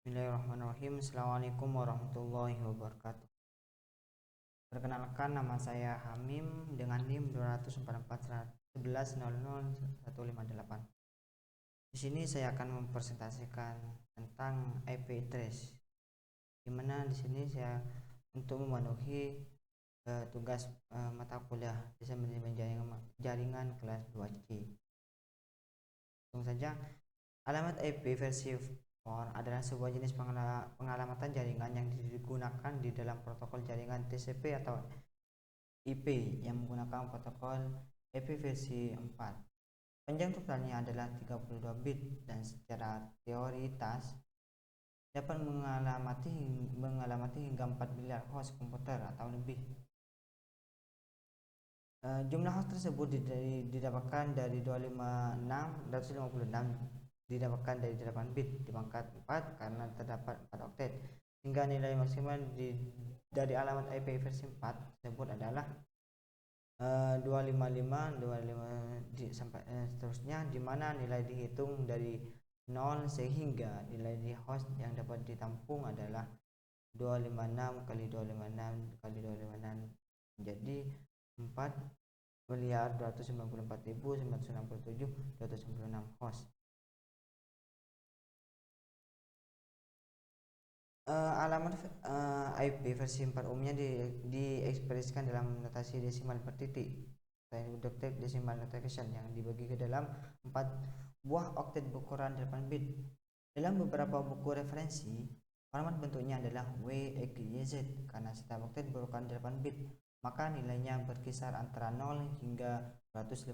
Bismillahirrahmanirrahim. Assalamualaikum warahmatullahi wabarakatuh. Perkenalkan, nama saya Hamim dengan NIM 24411000158. Di sini saya akan mempresentasikan tentang IP address, di mana di sini saya untuk memenuhi tugas mata kuliah desain manajemen jaringan kelas 2C. Langsung saja, alamat IP versi 4 adalah sebuah jenis pengalamatan jaringan yang digunakan di dalam protokol jaringan TCP atau IP yang menggunakan protokol IP versi 4. Panjang totalnya adalah 32 bit dan secara teoritas dapat mengalamati hingga 4 miliar host komputer atau lebih. Jumlah host tersebut didapatkan dari 256 didapatkan dari 8 bit dipangkat 4 karena terdapat 4 oktet, hingga nilai maksimal dari alamat IP versi 4 tersebut adalah 255 sampai seterusnya, di mana nilai dihitung dari 0 sehingga nilai di host yang dapat ditampung adalah 256 kali 256 kali 256 menjadi 4.294.967.296 host. Alamat IP versi 4 umumnya diekspresikan dalam notasi desimal bertitik (Octet Decimal Notation) yang dibagi ke dalam 4 buah oktet berukuran 8 bit. Dalam beberapa buku referensi, format bentuknya adalah WXYZ karena setiap oktet berukuran 8 bit, maka nilainya berkisar antara 0 hingga 255.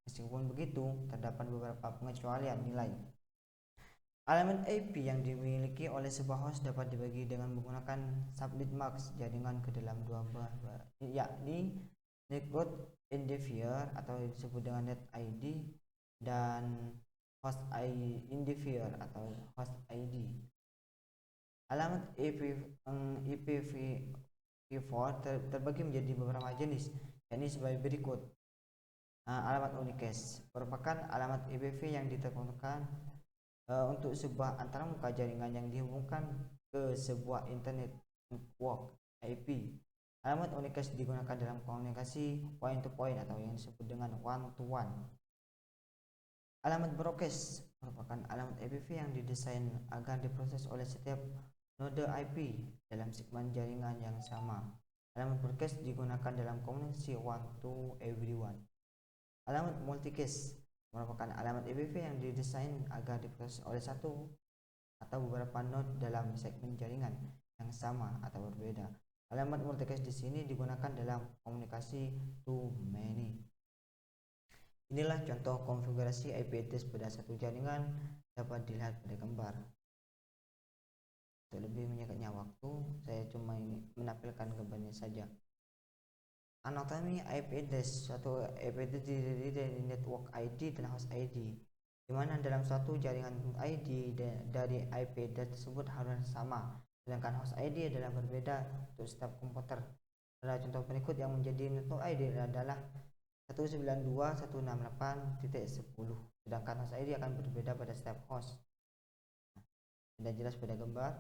Meskipun begitu, terdapat beberapa pengecualian nilai. Alamat IP yang dimiliki oleh sebuah host dapat dibagi dengan menggunakan subnet mask jaringan ke dalam dua buah, yakni network identifier atau disebut dengan net ID dan host identifier atau host ID. Alamat IPv4 terbagi menjadi beberapa jenis, yakni sebagai berikut. Alamat unicast merupakan alamat IPv yang ditentukan untuk sebuah antarmuka jaringan yang dihubungkan ke sebuah internet network IP. Alamat unicast digunakan dalam komunikasi point to point atau yang disebut dengan one to one. Alamat broadcast merupakan alamat IPv yang didesain agar diproses oleh setiap node IP dalam segmen jaringan yang sama. Alamat broadcast digunakan dalam komunikasi one to everyone. Alamat multicast merupakan alamat IPv yang didesain agar diproses oleh satu atau beberapa node dalam segmen jaringan yang sama atau berbeda. Alamat multicast di sini digunakan dalam komunikasi to many. Inilah contoh konfigurasi IP address pada satu jaringan, dapat dilihat pada gambar. Untuk lebih menyingkatnya waktu, saya cuma menampilkan gambarnya saja. Anatomi IP address. Suatu IP address terdiri dari network ID dan host ID, di mana dalam suatu jaringan ID dari IP address tersebut harus sama, sedangkan host ID adalah berbeda untuk setiap komputer. Pada contoh berikut yang menjadi network ID adalah 192.168.10, sedangkan host ID akan berbeda pada setiap host. Sudah jelas pada gambar.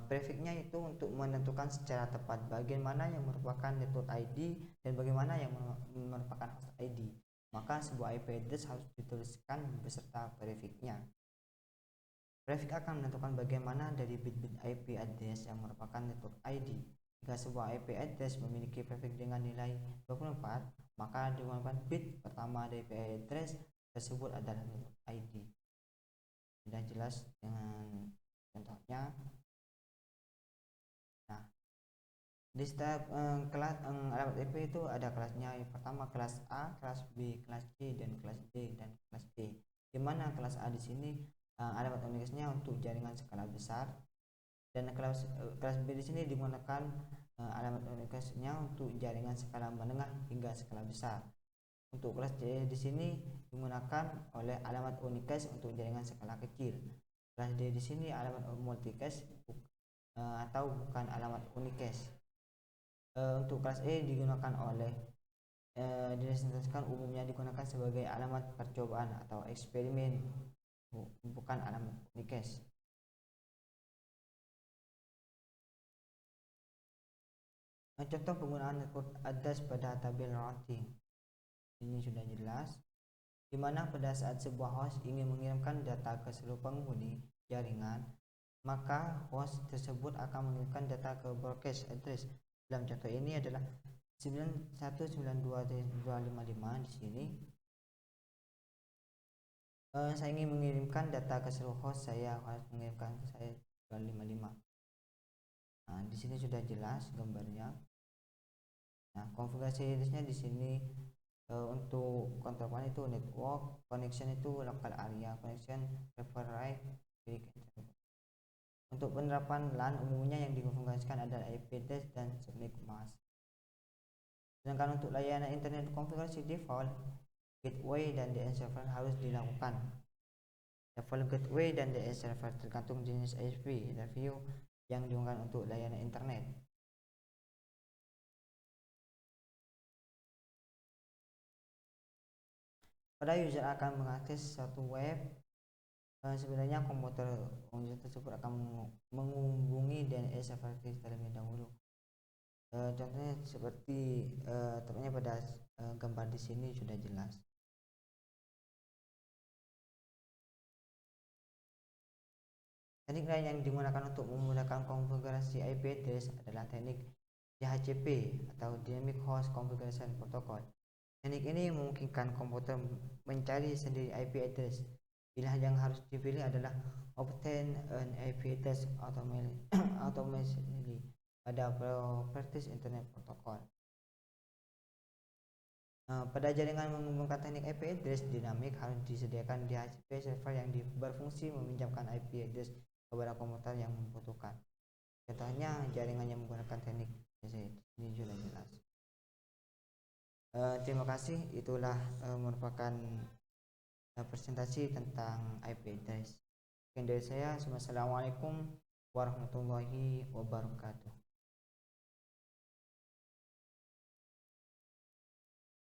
Prefixnya itu untuk menentukan secara tepat bagian mana yang merupakan network ID dan bagaimana yang merupakan host ID. Maka sebuah IP address harus dituliskan beserta prefixnya. Prefix akan menentukan bagaimana dari bit-bit IP address yang merupakan network ID. Jika sebuah IP address memiliki prefix dengan nilai 24, maka 24 bit pertama dari IP address tersebut adalah network ID. Sudah jelas dengan contohnya. Nah, di setiap kelas alamat IP itu ada kelasnya. Yang pertama kelas A, kelas B, kelas C, dan kelas D dan kelas D. Di mana kelas A di sini alamat unicastnya untuk jaringan skala besar, dan kelas B di sini digunakan alamat unicastnya untuk jaringan skala menengah hingga skala besar. Untuk kelas C di sini digunakan oleh alamat unicast untuk jaringan skala kecil. Kelas D di sini alamat multicast atau bukan alamat unicast. Untuk kelas E digunakan oleh direpresentasikan umumnya digunakan sebagai alamat percobaan atau eksperimen, bukan alamat unicast. Contoh penggunaan network address pada tabel routing. Ini sudah jelas. Di mana pada saat sebuah host ingin mengirimkan data ke seluruh penghuni jaringan, maka host tersebut akan mengirimkan data ke broadcast address. Dalam contoh ini adalah 9192.255. Di sini saya ingin mengirimkan data ke seluruh host, saya harus mengirimkan ke saya 255. Nah, di sini sudah jelas gambarnya. Nah, konfigurasi address-nya di sini untuk control point itu network, connection itu local area, connection prefer right, klik. Untuk penerapan LAN umumnya yang dikonfigurasikan adalah IP address dan subnet mask. Sedangkan untuk layanan internet konfigurasi default, gateway dan DNS server harus dilakukan. Level gateway dan DNS server tergantung jenis IP review yang digunakan untuk layanan internet. Pada user akan mengakses suatu web, sebenarnya komputer user tersebut akan menghubungi DNS server terlebih dahulu. Contohnya seperti tepatnya pada gambar di sini sudah jelas. Teknik lain yang digunakan untuk memudahkan konfigurasi IP address adalah teknik DHCP atau Dynamic Host Configuration Protocol. Teknik ini memungkinkan komputer mencari sendiri IP address. Pilihan yang harus dipilih adalah obtain an IP address automatically pada Properties Internet Protocol. Pada jaringan menggunakan teknik IP address dinamik harus disediakan DHCP server yang berfungsi meminjamkan IP address kepada komputer yang membutuhkan. Contohnya jaringan yang menggunakan teknik ini sudah jelas. Terima kasih, itulah merupakan presentasi tentang IP address. Sekian dari saya. Wassalamualaikum warahmatullahi wabarakatuh.